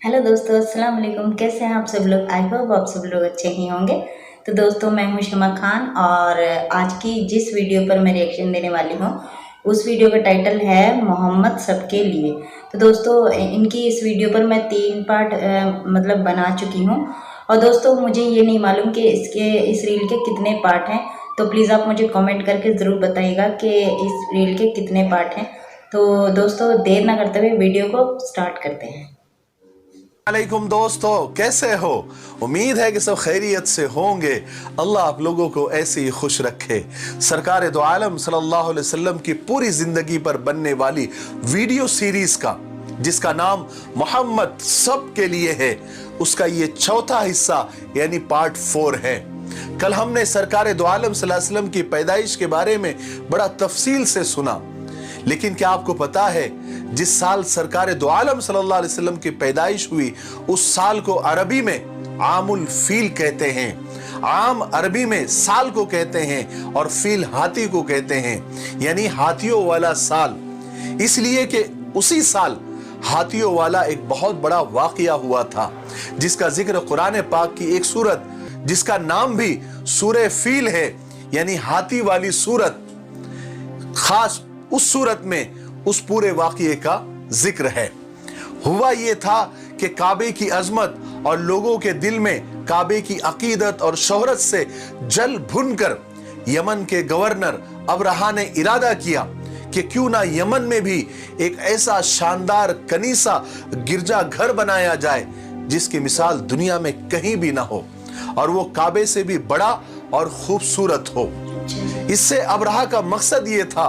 Hello दोस्तों, अस्सलाम वालेकुम। कैसे हैं आप सब लोग? आई होप आप सब लोग अच्छे ही होंगे। तो दोस्तों, मैं हूं शमा खान और आज की जिस वीडियो पर मैं रिएक्शन देने वाली हूं उस वीडियो का टाइटल है मोहम्मद सबके लिए। तो दोस्तों, इनकी इस वीडियो पर मैं 3 पार्ट मतलब बना चुकी हूं। और दोस्तों, मुझे ये नहीं मालूम कि इस रील के कितने पार्ट हैं, तो प्लीज़ आप मुझे कमेंट करके ज़रूर बताइएगा कि इस रील के कितने पार्ट हैं। तो दोस्तों, देर ना करते हुए वीडियो को स्टार्ट करते हैं। वालेकुम दोस्तों, कैसे हो? उम्मीद है कि सब खैरियत से होंगे। अल्लाह आप लोगों को ऐसे ही खुश रखे। सरकार दो आलम सल्लल्लाहु अलैहि वसल्लम की पूरी जिंदगी पर बनने वाली वीडियो सीरीज का, जिसका नाम मोहम्मद सब के लिए है, उसका ये चौथा हिस्सा यानी पार्ट 4 है। कल हमने सरकार दो आलम सल्लल्लाहु अलैहि वसल्लम की पैदाइश के बारे में बड़ा तफसील से सुना, लेकिन क्या आपको पता है जिस साल सरकार दो आलम सल्लल्लाहु अलैहि वसल्लम की पैदाइश हुई उस साल को अरबी में आमुल फील कहते हैं। आम अरबी में साल को कहते हैं और फील हाथी को कहते हैं, यानी हाथियों वाला साल। इसलिए कि उसी साल हाथियों वाला एक बहुत बड़ा वाकया हुआ था, जिसका जिक्र कुरान पाक की एक सूरत जिसका नाम भी सूरह फील है, यानी हाथी वाली सूरत, खास उस सूरत में उस पूरे वाकये का जिक्र है। हुआ ये था कि काबे की अजमत और लोगों के दिल में काबे की अकीदत और शोहरत से जल भुनकर यमन के गवर्नर अबरहा ने इरादा किया कि क्यों ना यमन में भी एक ऐसा शानदार कनीसा गिरजा घर बनाया जाए जिसकी मिसाल दुनिया में कहीं भी ना हो, और वो काबे से भी बड़ा और खूबसूरत हो। इससे अबरहा का मकसद ये था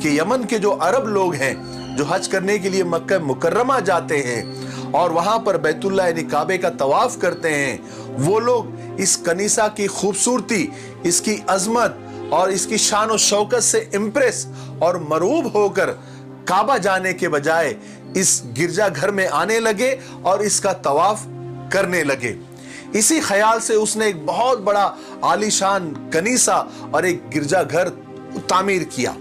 कि यमन के जो अरब लोग हैं जो हज करने के लिए मक्का मुकर्रमा जाते हैं और वहां पर बैतुल्लाह यानी काबे का तवाफ करते हैं, वो लोग इस कनीसा की खूबसूरती, इसकी अजमत और इसकी शान और शौकत से इम्प्रेस और मरूब होकर काबा जाने के बजाय इस गिरजा घर में आने लगे और इसका तवाफ करने लगे। इसी ख्याल से उसने एक बहुत बड़ा आलीशान कनीसा और एक गिरजा घर तामीर किया।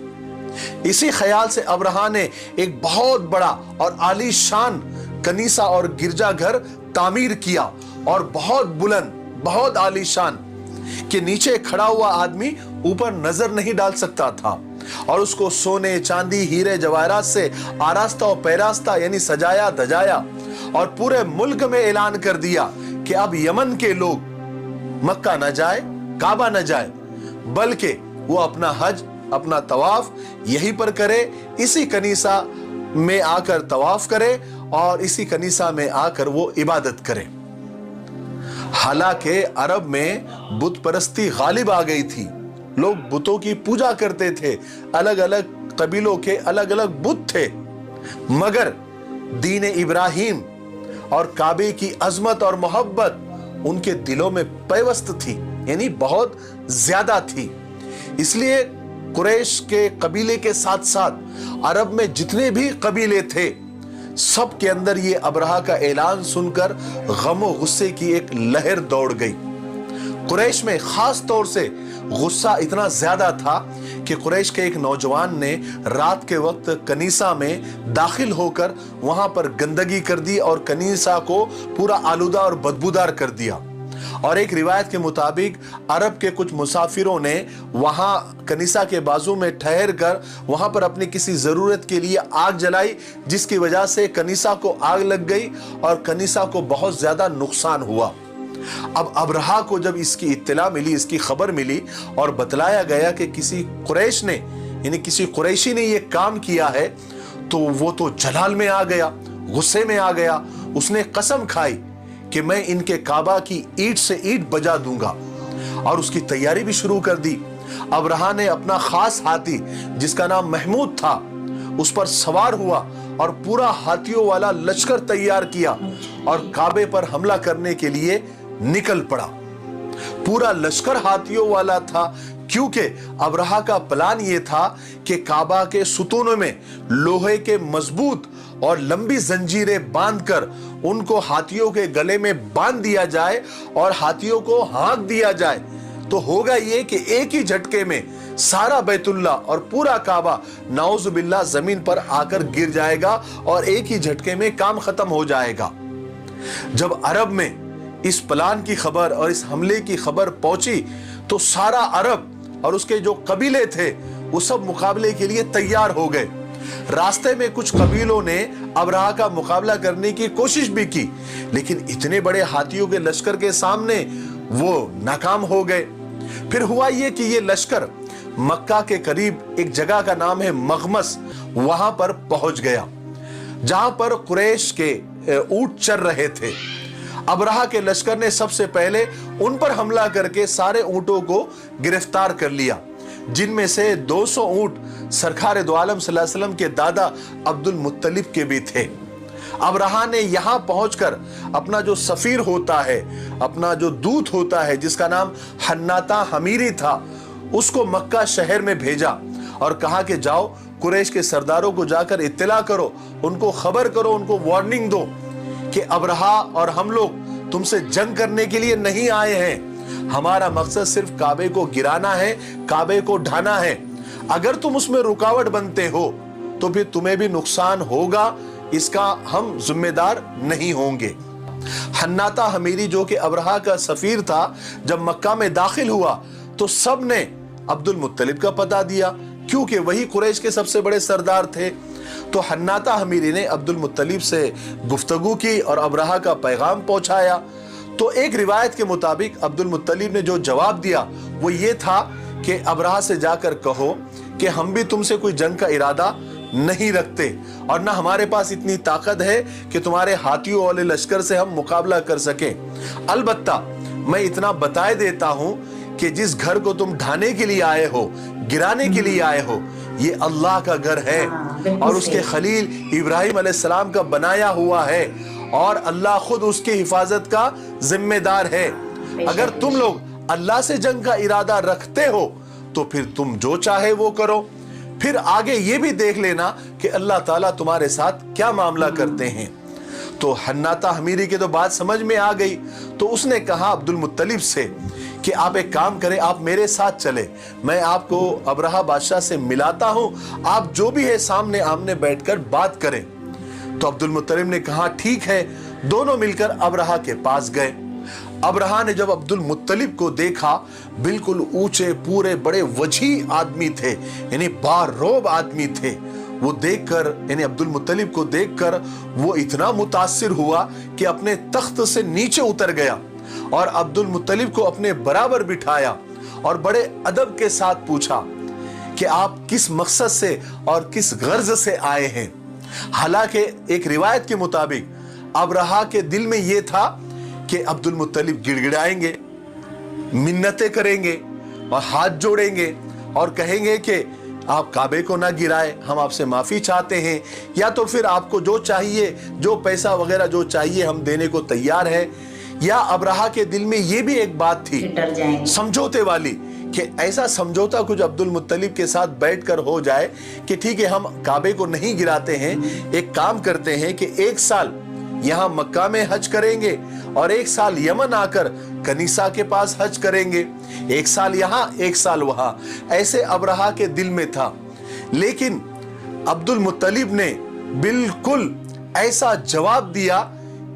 इसी ख्याल से अबरहा ने एक बहुत बड़ा और आलीशान कनीसा और गिरजा घर तामीर किया, और बहुत बुलंद, बहुत आलीशान, कि नीचे खड़ा हुआ आदमी ऊपर नजर नहीं डाल सकता था, और उसको सोने, चांदी, हीरे जवाहरात से आरास्ता और पैरास्ता यानी सजाया धजाया, और पूरे मुल्क में ऐलान कर दिया कि अब यमन के लोग मक्का न जाए, काबा न जाए, बल्कि वो अपना हज, अपना तवाफ यहीं पर करे, इसी कनीसा में आकर तवाफ करे और इसी कनीसा में आकर वो इबादत करे। हालांकि अरब में बुत परस्ती गालिब आ गई थी, लोग बुतों की पूजा करते थे, अलग अलग कबीलों के अलग अलग बुत थे, मगर दीन इब्राहिम और काबे की अजमत और मोहब्बत उनके दिलों में पैवस्त थी, यानी बहुत ज्यादा थी। इसलिए कुरैश के कबीले के साथ साथ अरब में जितने भी कबीले थे, सब के अंदर ये अबरहा का ऐलान सुनकर गम और गुस्से की एक लहर दौड़ गई। कुरैश में खास तौर से गुस्सा इतना ज्यादा था कि कुरैश के एक नौजवान ने रात के वक्त कनीसा में दाखिल होकर वहां पर गंदगी कर दी और कनीसा को पूरा आलूदा और बदबूदार कर दिया। और एक रिवायत के मुताबिक अरब के कुछ मुसाफिरों ने वहां कनीसा के बाजू में ठहर कर वहां पर अपनी किसी जरूरत के लिए आग जलाई, जिसकी वजह से कनीसा को आग लग गई और कनीसा को बहुत ज्यादा नुकसान हुआ। अब अबरहा को जब इसकी इत्तला मिली, इसकी खबर मिली और बतलाया गया कि किसी कुरैश ने, यानी किसी कुरैशी ने यह काम किया है, तो वो तो जलाल में आ गया, गुस्से में आ गया। उसने कसम खाई कि मैं इनके काबा की ईंट से ईंट बजा दूंगा, और उसकी तैयारी भी शुरू कर दी। अबरहा ने अपना खास हाथी, जिसका नाम महमूद था, उस पर सवार हुआ और पूरा हाथियों वाला लश्कर तैयार किया और काबे पर हमला करने के लिए निकल पड़ा। पूरा लश्कर हाथियों वाला था, क्योंकि अबरहा का प्लान यह था कि काबा के सुतूनों में लोहे के मजबूत और लंबी जंजीरें बांधकर उनको हाथियों के गले में बांध दिया जाए और हाथियों को हाँक दिया जाए, तो होगा ये कि एक ही झटके में सारा बैतुल्ला और पूरा काबा नाउजुबिल्लाह जमीन पर आकर गिर जाएगा और एक ही झटके में काम खत्म हो जाएगा। जब अरब में इस प्लान की खबर और इस हमले की खबर पहुंची तो सारा अरब और उसके जो कबीले थे वो सब मुकाबले के लिए तैयार हो गए। रास्ते में कुछ कबीलों ने अबरहा का मुकाबला करने की कोशिश भी की, लेकिन इतने बड़े हाथियों के लश्कर के सामने वो नाकाम हो गए। फिर हुआ ये कि ये लश्कर मक्का के करीब एक जगह का नाम है मगमस, वहां पर पहुंच गया जहां पर कुरैश के ऊंट चर रहे थे। अबरहा के लश्कर ने सबसे पहले उन पर हमला करके सारे ऊंटों को गिरफ्तार कर लिया, जिनमें से 200 ऊंट सरकार दो आलम सल्लल्लाहु अलैहि वसल्लम के दादा अब्दुल मुत्तलिब के भी थे। अबरहा ने यहां पहुंचकर अपना जो सफीर होता है, अपना जो दूत होता है जिसका नाम हन्नाता हमीरी था, उसको मक्का शहर में भेजा और कहा कि जाओ कुरैश के सरदारों को जाकर इत्तला करो, उनको खबर करो, उनको वार्निंग दो कि अबरहा और हम लोग तुमसे जंग करने के लिए नहीं आए हैं। हमारा मकसद सिर्फ काबे को गिराना है, काबे को ढाना है। अगर तुम उसमें रुकावट बनते हो तो फिर तुम्हें भी नुकसान होगा, इसका हम जिम्मेदार नहीं होंगे। हन्नाता हमीरी जो कि अबरहा का सफीर था, जब मक्का में दाखिल हुआ तो सब ने अब्दुल मुत्तलिब का पता दिया, क्योंकि वही कुरैश के सबसे बड़े सरदार थे। तो हन्नाता हमीरी ने अब्दुल मुत्तलिब से गुफ्तगू की और अबरहा का पैगाम पहुंचाया। तो एक रिवायत के मुताबिक अब्दुल मुत्तलिब ने जो जवाब दिया वो ये था कि अबरहा से जाकर कहो कि हम भी तुमसे कोई जंग का इरादा नहीं रखते और ना हमारे पास इतनी ताकत है कि तुम्हारे हाथियों वाले लश्कर से हम मुकाबला कर सकें। अलबत्ता मैं इतना बताए देता हूं कि जिस घर को तुम ढाने के लिए आए हो, गिराने के लिए आए हो, ये अल्लाह का घर है और उसके खलील इब्राहिम अलैहिस्सलाम का बनाया हुआ है और अल्लाह खुद उसकी हिफाजत का जिम्मेदार है। अगर तुम लोग अल्लाह से जंग का इरादा रखते हो तो फिर तुम जो चाहे वो करो, फिर आगे ये भी देख लेना कि अल्लाह ताला तुम्हारे साथ क्या मामला करते हैं। तो हन्नाता हमीरी की तो बात समझ में आ गई, तो उसने कहा अब्दुल मुत्तलिब से कि आप एक काम करें, आप मेरे साथ चले, मैं आपको अबरहा बादशाह से मिलाता हूं, आप जो भी है सामने आमने बैठकर बात करें। तो अब्दुल मुत्तलिब ने कहा ठीक है। दोनों मिलकर अबरहा के पास गए। अबरहा ने जब अब्दुल मुत्तलिब को देखा, बिल्कुल ऊंचे पूरे बड़े वजी आदमी थे, यानी बारोब आदमी थे। वो देखकर, यानी अब्दुल मुत्तलिब को देखकर वो इतना मुतासिर हुआ कि अपने तख्त से नीचे उतर गया और अब्दुल मुत्तलिब को अपने बराबर बिठाया और बड़े अदब के साथ पूछा कि आप किस मकसद से और किस गर्ज से आए हैं। हालांकि एक रिवायत के मुताबिक अबरहा के दिल में यह था कि अब्दुल मुत्तलिब गिड़गिड़ाएंगे, मिन्नतें करेंगे और हाथ जोड़ेंगे और कहेंगे कि आप काबे को ना गिराए, हम आपसे माफी चाहते हैं, या तो फिर आपको जो चाहिए, जो पैसा वगैरह जो चाहिए हम देने को तैयार है। या अबरहा के दिल में ये भी एक बात थी समझौते वाली कि ऐसा समझौता कुछ अब्दुल मुत्तलिब के साथ बैठकर हो जाए कि ठीक है हम काबे को नहीं गिराते हैं, एक काम करते हैं कि एक साल यहाँ मक्का में हज करेंगे और एक साल यमन आकर कनीसा के पास हज करेंगे, एक साल यहाँ एक साल वहां। ऐसे अबरहा के दिल में था। लेकिन अब्दुल मुत्तलिब ने बिल्कुल ऐसा जवाब दिया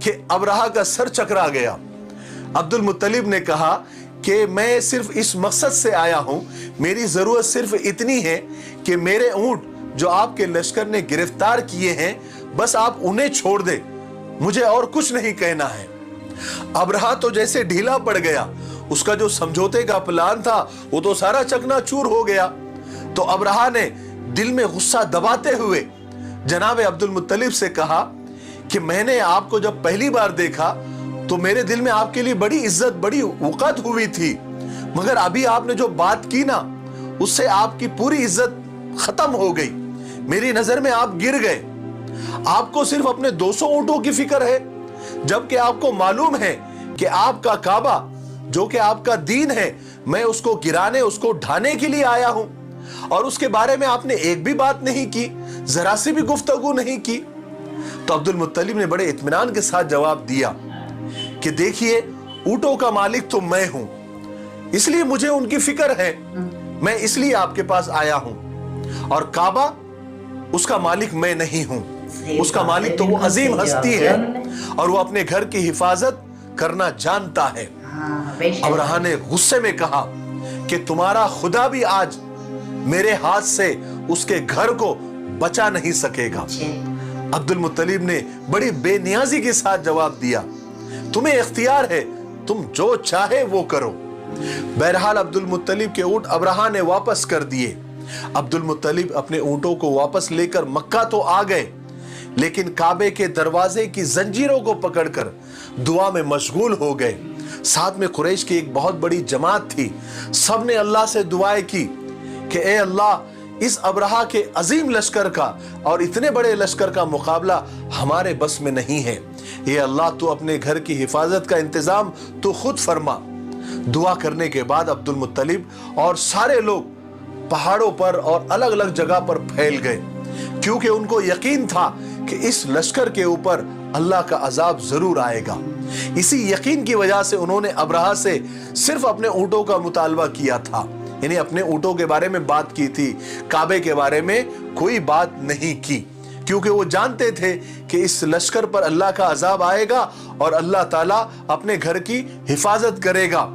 कि अबरहा का सर चकरा गया। अब्दुल मुत्तलिब ने कहा कि मैं सिर्फ इस मकसद से आया हूं, मेरी जरूरत सिर्फ इतनी है कि मेरे ऊंट जो आपके लश्कर ने गिरफ्तार किए हैं, बस आप उन्हें छोड़ दे, मुझे और कुछ नहीं कहना है। अबरहा तो जैसे ढीला पड़ गया, उसका जो समझौते का प्लान था वो तो सारा चकनाचूर हो गया। तो अबरहा ने दिल में गुस्सा दबाते हुए जनाब अब्दुल मुत्तलिब से कहा कि मैंने आपको जब पहली बार देखा तो मेरे दिल में आपके लिए बड़ी इज्जत, बड़ी वक़्त हुई थी, मगर अभी आपने जो बात की ना, उससे आपकी पूरी इज्जत खत्म हो गई। मेरी नजर में आप गिर गए। आपको सिर्फ अपने 200 ऊंटों की फिक्र है, जबकि आपको मालूम है कि आपका काबा जो कि आपका दीन है, मैं उसको गिराने, उसको ढाने के लिए आया हूं, और उसके बारे में आपने एक भी बात नहीं की, जरा सी भी गुफ्तगू नहीं की। तो अब्दुल मुत्तलिब ने बड़े इत्मीनान के साथ जवाब दिया कि देखिए, ऊंटों का मालिक तो मैं हूं, इसलिए मुझे उनकी फिक्र है, मैं इसलिए आपके पास आया हूं, और काबा उसका मालिक मैं नहीं हूं। उसका मालिक तो वो अजीम हस्ती है और वो अपने घर की हिफाजत करना जानता है। अब्राहा ने गुस्से में कहा कि तुम्हारा खुदा भी आज मेरे हाथ से उसके घर को बचा नहीं सकेगा। अब्दुल मुत्तलिब ने बड़ी बेनियाजी के साथ जवाब दिया, तुम्हें इख्तियार है, तुम जो चाहे वो करो। बहरहाल अब्दुल मुत्तलिब के ऊंट अब्राहा ने वापस कर दिए। अब्दुल मुत्तलिब अपने ऊंटों को वापस लेकर मक्का तो आ गए, लेकिन काबे के दरवाजे की जंजीरों को पकड़कर दुआ में मशगूल हो गए। साथ में कुरैश की एक बहुत बड़ी जमात थी। सबने अल्लाह से दुआएं की कि ए अल्लाह, इस अब्राहा के अजीम लश्कर का और इतने बड़े लश्कर का मुकाबला हमारे बस में नहीं है। ये अल्लाह, तू अपने घर की हिफाजत का इंतजाम तू खुद फरमा। दुआ करने के बाद अब्दुल मुत्तलिब और सारे लोग पहाड़ों पर और अलग अलग जगह पर फैल गए, क्योंकि उनको यकीन था कि इस लश्कर के ऊपर अल्लाह का अजाब जरूर आएगा। इसी यकीन की वजह से उन्होंने अब्राहा से सिर्फ अपने ऊंटों का मुतालबा किया था, यानी अपने ऊंटों के बारे में बात की थी, काबे के बारे में कोई बात नहीं की, क्योंकि वो जानते थे कि इस लश्कर पर अल्लाह का अजाब आएगा और अल्लाह ताला अपने घर की हिफाजत करेगा।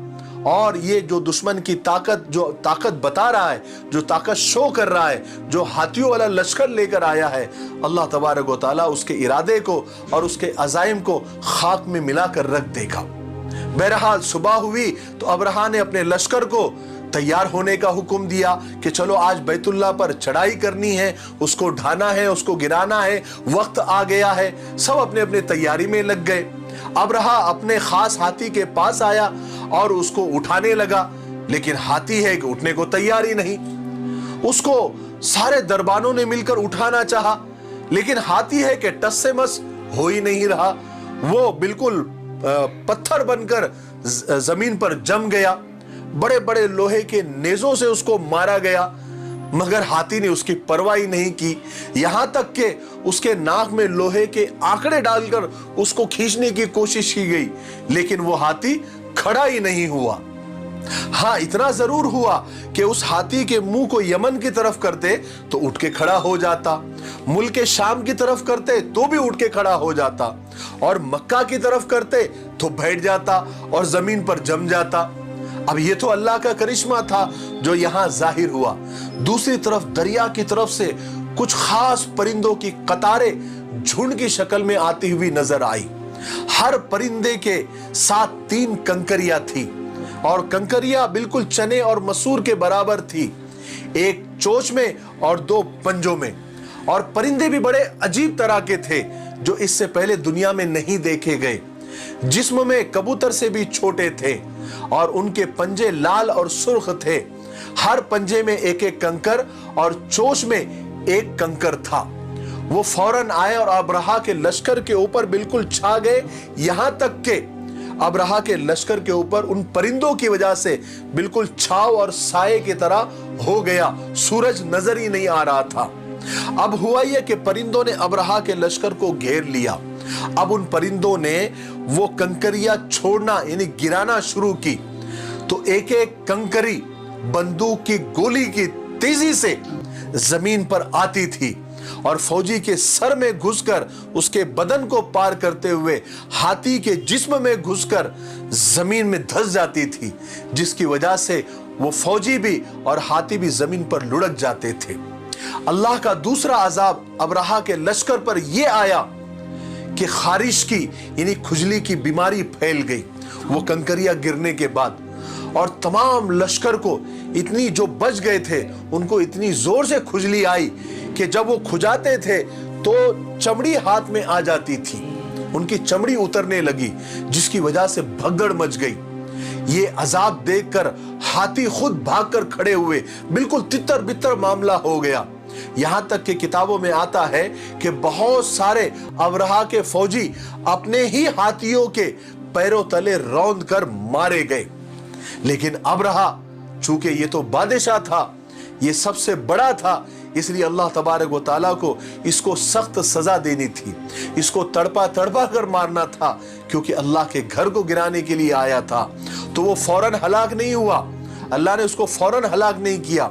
और ये जो दुश्मन की ताकत बता रहा है, जो ताकत शो कर रहा है, जो हाथियों वाला लश्कर लेकर आया है, अल्लाह तबारक व तआला उसके इरादे को और उसके अज़ाइम को खाक में मिलाकर रख देगा। बहरहाल सुबह हुई तो अब्राहा ने अपने लश्कर को तैयार होने का हुक्म दिया कि चलो आज बैतुल्लाह पर चढ़ाई करनी है, उसको ढाना है, उसको गिराना है, वक्त आ गया है। सब अपने अपने तैयारी में लग गए। अब्राहा अपने खास हाथी के पास आया और उसको उठाने लगा, लेकिन हाथी है कि उठने को तैयार ही नहीं। उसको सारे दरबानों ने मिलकर उठाना चाहा, लेकिन हाथी है कि टस से मस हो ही नहीं रहा। वो बिल्कुल पत्थर बनकर जमीन पर जम गया। बड़े बड़े लोहे के नेजों से उसको मारा गया, मगर हाथी ने उसकी परवाह नहीं की। यहां तक कि उसके नाक में लोहे के आंकड़े डालकर उसको खींचने की कोशिश की गई, लेकिन वो हाथी खड़ा ही नहीं हुआ। हाँ, इतना जरूर हुआ कि उस हाथी के मुंह को यमन की तरफ करते तो उठ के खड़ा हो जाता, मुल्क शाम की तरफ करते तो भी उठ के खड़ा हो जाता, और मक्का की तरफ करते तो बैठ जाता और जमीन पर जम जाता। अब ये तो अल्लाह का करिश्मा था जो यहां जाहिर हुआ। दूसरी तरफ दरिया की तरफ से कुछ खास परिंदों की कतारें झुंड की शक्ल में आती हुई नजर आई। हर परिंदे के साथ 3 कंकरियां थी और कंकरियां बिल्कुल चने और मसूर के बराबर थी, एक चोंच में और 2 पंजों में। और परिंदे भी बड़े अजीब तरह के थे जो इससे पहले दुनिया में नहीं देखे गए। जिस्म में कबूतर से भी छोटे थे और उनके पंजे लाल और सुर्ख थे। हर पंजे में एक एक कंकर और चोंच में एक कंकर था। वो फौरन आए और अब्राहा के लश्कर के ऊपर बिल्कुल छा गए, यहां तक के अब्राहा के लश्कर के ऊपर उन परिंदों की वजह से बिल्कुल छाव और साये की तरह हो गया। सूरज नजर ही नहीं आ रहा था। अब हुआ यह कि परिंदों ने अब्राहा के लश्कर को घेर लिया। अब उन परिंदों ने वो कंकरियां छोड़ना यानी गिराना शुरू की, तो एक एक कंकरी बंदूक की गोली की तेजी से जमीन पर आती थी और फौजी के सर में घुसकर उसके बदन को पार करते हुए हाथी के जिस्म में घुसकर जमीन में धंस जाती थी, जिसकी वजह से वो फौजी भी और हाथी भी जमीन पर लुढ़क जाते थे। अल्लाह का दूसरा अजाब अब्राहा के लश्कर पर यह आया कि खारिश की यानी खुजली की बीमारी फैल गई वो कंकरियां गिरने के बाद, और तमाम लश्कर को इतनी, जो बच गए थे उनको इतनी जोर से खुजली आई कि जब वो खुजाते थे तो चमड़ी हाथ में आ जाती थी, उनकी चमड़ी उतरने लगी, जिसकी वजह से भगदड़ मच गई। ये अजाब देखकर हाथी खुद भागकर खड़े हुए, बिल्कुल तितर बितर मामला हो गया। यहां तक कि किताबों में आता है कि बहुत सारे अब्राहा के फौजी अपने ही हाथियों के पैरों तले रौंद कर मारे गए। लेकिन अब्राहा, चूंकि ये तो बादशाह था, ये सबसे बड़ा था, इसलिए अल्लाह तबारक व तआला को इसको सख्त सजा देनी थी, इसको तड़पा तड़पा कर मारना था, क्योंकि अल्लाह के घर को गिराने के लिए आया था। तो वो फौरन हलाक नहीं हुआ, अल्लाह ने उसको फौरन हलाक नहीं किया,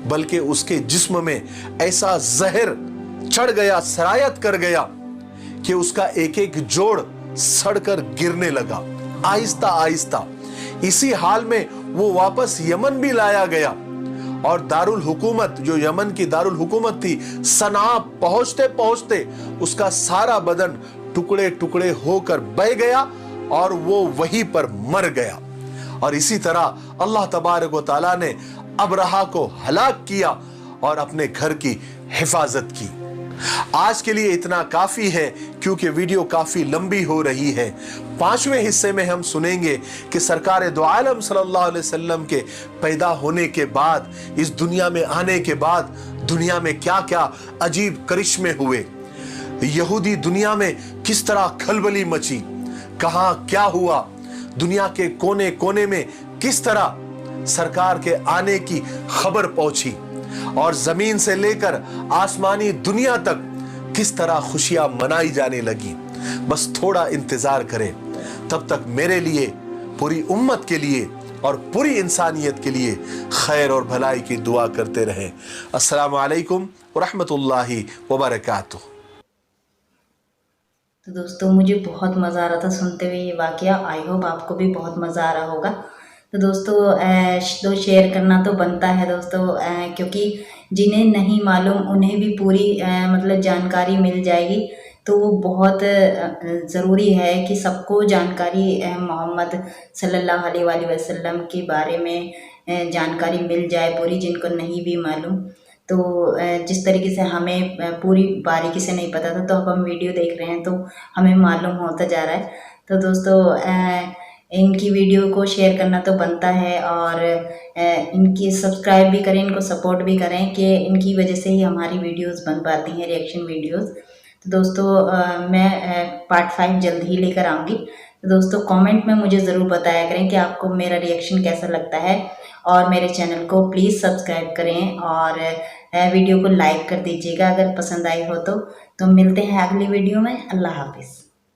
बल्कि उसके जिस्म में ऐसा जहर चढ़ गया, सरायत कर गया कि उसका एक एक जोड़ सड़कर गिरने लगा आहिस्ता आहिस्ता। इसी हाल में वो वापस यमन भी लाया गया और दारुल हुकूमत, जो यमन की दारुल हुकूमत थी, सना पहुंचते पहुंचते उसका सारा बदन टुकड़े टुकड़े होकर बह गया और वो वहीं पर मर गया। और इसी तरह अल्लाह तबारक व तआला ने अबरहा को हलाक किया और अपने घर की हिफाजत की। आज के लिए इतना काफी है क्योंकि वीडियो काफी लंबी हो रही है। 5वें हिस्से में हम सुनेंगे कि सरकार दो आलम सल्लल्लाहु अलैहि वसल्लम के पैदा होने के बाद, इस दुनिया में आने के बाद दुनिया में क्या क्या अजीब करिश्मे हुए, यहूदी दुनिया में किस तरह खलबली मची, कहां क्या हुआ, दुनिया के कोने कोने में किस तरह सरकार के आने की खबर पहुंची और जमीन से लेकर आसमानी दुनिया तक किस तरह खुशियां मनाई जाने लगी। बस थोड़ा इंतजार करें, तब तक मेरे लिए, पूरी उम्मत के लिए और पूरी इंसानियत के लिए खैर और भलाई की दुआ करते रहें। अस्सलामु अलैकुम व रहमतुल्लाहि व बरकातुहू। तो दोस्तों मुझे बहुत मज़ा आ रहा था सुनते हुए ये वाक़या। आई होप आपको भी बहुत मज़ा आ रहा होगा। तो दोस्तों शेयर करना तो बनता है दोस्तों, क्योंकि जिन्हें नहीं मालूम उन्हें भी पूरी मतलब जानकारी मिल जाएगी। तो वो बहुत ज़रूरी है कि सबको जानकारी मोहम्मद सल्लल्लाहु अलैहि वसल्लम के बारे में जानकारी मिल जाए पूरी, जिनको नहीं भी मालूम। तो जिस तरीके से हमें पूरी बारीकी से नहीं पता था, तो अब हम वीडियो देख रहे हैं तो हमें मालूम होता जा रहा है। तो दोस्तों इनकी वीडियो को शेयर करना तो बनता है और इनकी सब्सक्राइब भी करें, इनको सपोर्ट भी करें कि इनकी वजह से ही हमारी वीडियोस बन पाती हैं, रिएक्शन वीडियोस। तो दोस्तों मैं पार्ट 5 जल्द ही लेकर आऊँगी। तो दोस्तों कमेंट में मुझे ज़रूर बताया करें कि आपको मेरा रिएक्शन कैसा लगता है और मेरे चैनल को प्लीज़ सब्सक्राइब करें और वीडियो को लाइक कर दीजिएगा अगर पसंद आई हो तो। मिलते हैं अगली वीडियो में। अल्लाह हाफिज़।